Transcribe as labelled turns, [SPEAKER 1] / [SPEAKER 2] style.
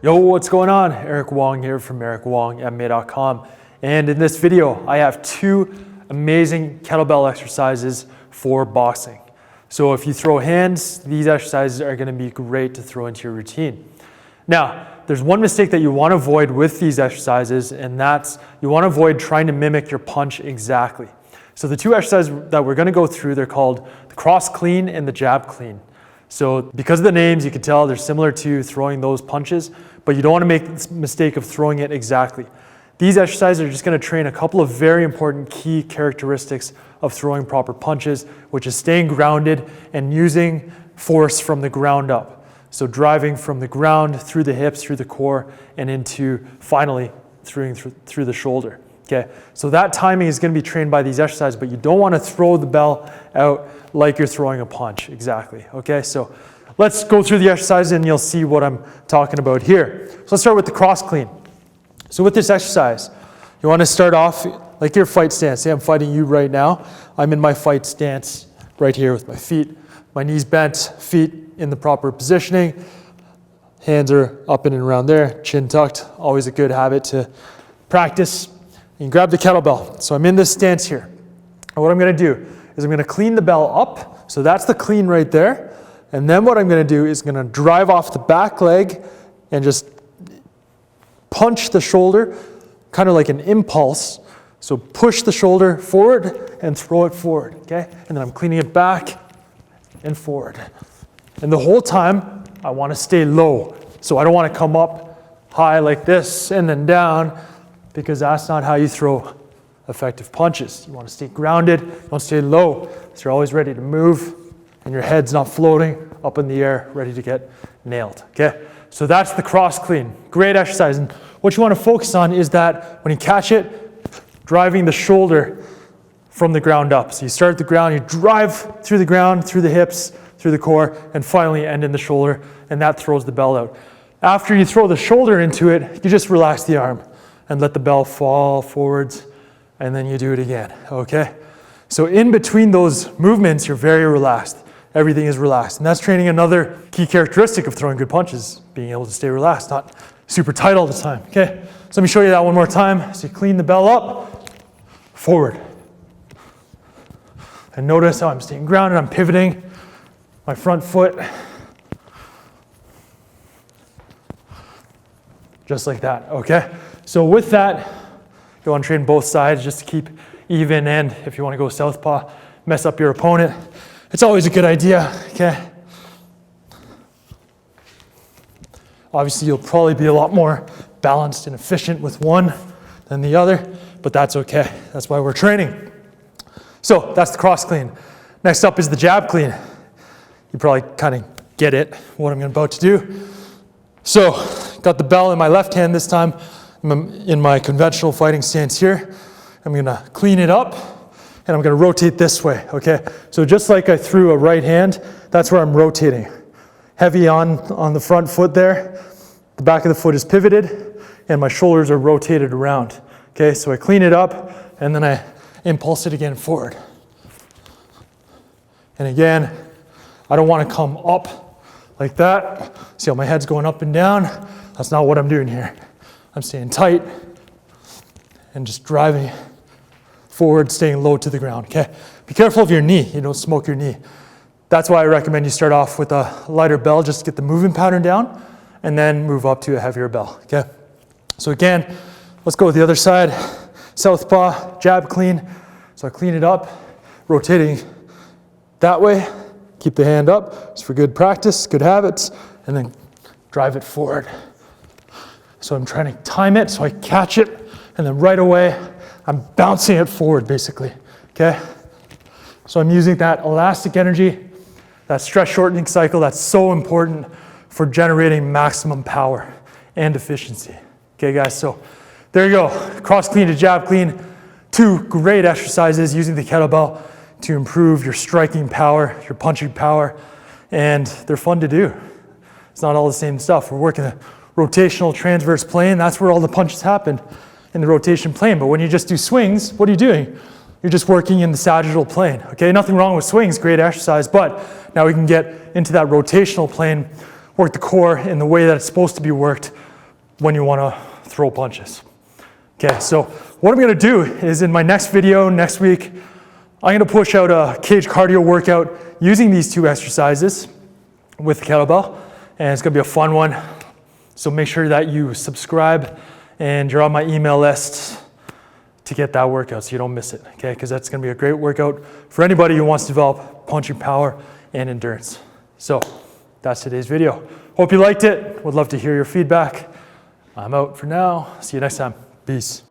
[SPEAKER 1] Yo, what's going on? Eric Wong here from ericwongmma.com. And in this video, I have two amazing kettlebell exercises for boxing. So if you throw hands, these exercises are gonna be great to throw into your routine. Now, there's one mistake that you wanna avoid with these exercises, and that's you wanna avoid trying to mimic your punch exactly. So the two exercises that we're gonna go through, they're called the cross clean and the jab clean. So because of the names, you can tell they're similar to throwing those punches, but you don't want to make the mistake of throwing it exactly. These exercises are just going to train a couple of very important key characteristics of throwing proper punches, which is staying grounded and using force from the ground up. So driving from the ground through the hips, through the core, and into finally through the shoulder. Okay, so that timing is going to be trained by these exercises, but you don't want to throw the bell out like you're throwing a punch, exactly. Okay, so let's go through the exercise and you'll see what I'm talking about here. So let's start with the cross clean. So with this exercise, you want to start off like your fight stance. Say I'm fighting you right now. I'm in my fight stance right here with my feet, my knees bent, feet in the proper positioning. Hands are up and around there, chin tucked. Always a good habit to practice. You can grab the kettlebell. So I'm in this stance here. And what I'm going to do is I'm going to clean the bell up. So that's the clean right there. And then what I'm going to do is going to drive off the back leg and just punch the shoulder, kind of like an impulse. So push the shoulder forward and throw it forward, okay? And then I'm cleaning it back and forward. And the whole time, I want to stay low. So I don't want to come up high like this and then down, because that's not how you throw effective punches. You want to stay grounded, you want to stay low, so you're always ready to move and your head's not floating up in the air, ready to get nailed, okay? So that's the cross clean. Great exercise. And what you want to focus on is that when you catch it, driving the shoulder from the ground up. So you start at the ground, you drive through the ground, through the hips, through the core, and finally end in the shoulder, and that throws the bell out. After you throw the shoulder into it, you just relax the arm and let the bell fall forwards, and then you do it again, okay? So in between those movements, you're very relaxed. Everything is relaxed. And that's training another key characteristic of throwing good punches, being able to stay relaxed, not super tight all the time, okay? So let me show you that one more time. So you clean the bell up, forward. And notice how I'm staying grounded, I'm pivoting my front foot. Just like that, okay? So with that, you want to train both sides just to keep even, and if you want to go southpaw, mess up your opponent, it's always a good idea, okay? Obviously, you'll probably be a lot more balanced and efficient with one than the other, but that's okay. That's why we're training. So that's the cross clean. Next up is the jab clean. You probably kind of get it, what I'm about to do. So, got the bell in my left hand this time. I'm in my conventional fighting stance here. I'm gonna clean it up and I'm gonna rotate this way, okay? So just like I threw a right hand, that's where I'm rotating. Heavy on the front foot there. The back of the foot is pivoted and my shoulders are rotated around, okay? So I clean it up and then I impulse it again forward. And again, I don't wanna come up like that. See how my head's going up and down? That's not what I'm doing here. I'm staying tight and just driving forward, staying low to the ground, okay? Be careful of your knee, you don't smoke your knee. That's why I recommend you start off with a lighter bell just to get the movement pattern down and then move up to a heavier bell, okay? So again, let's go with the other side. Southpaw, jab clean. So I clean it up, rotating that way. Keep the hand up, it's for good practice, good habits, and then drive it forward. So I'm trying to time it so I catch it, and then right away, I'm bouncing it forward basically, okay? So I'm using that elastic energy, that stress shortening cycle that's so important for generating maximum power and efficiency. Okay guys, so there you go, cross clean to jab clean, two great exercises using the kettlebell to improve your striking power, your punching power, and they're fun to do. It's not all the same stuff. We're working a rotational transverse plane. That's where all the punches happen, in the rotation plane. But when you just do swings, what are you doing? You're just working in the sagittal plane, okay? Nothing wrong with swings, great exercise, but now we can get into that rotational plane, work the core in the way that it's supposed to be worked, when you want to throw punches. Okay, so what I'm gonna do is in my next video next week, I'm gonna push out a cage cardio workout using these two exercises with the kettlebell, and it's gonna be a fun one. So make sure that you subscribe and you're on my email list to get that workout so you don't miss it, okay? Because that's gonna be a great workout for anybody who wants to develop punching power and endurance. So that's today's video. Hope you liked it. Would love to hear your feedback. I'm out for now. See you next time. Peace.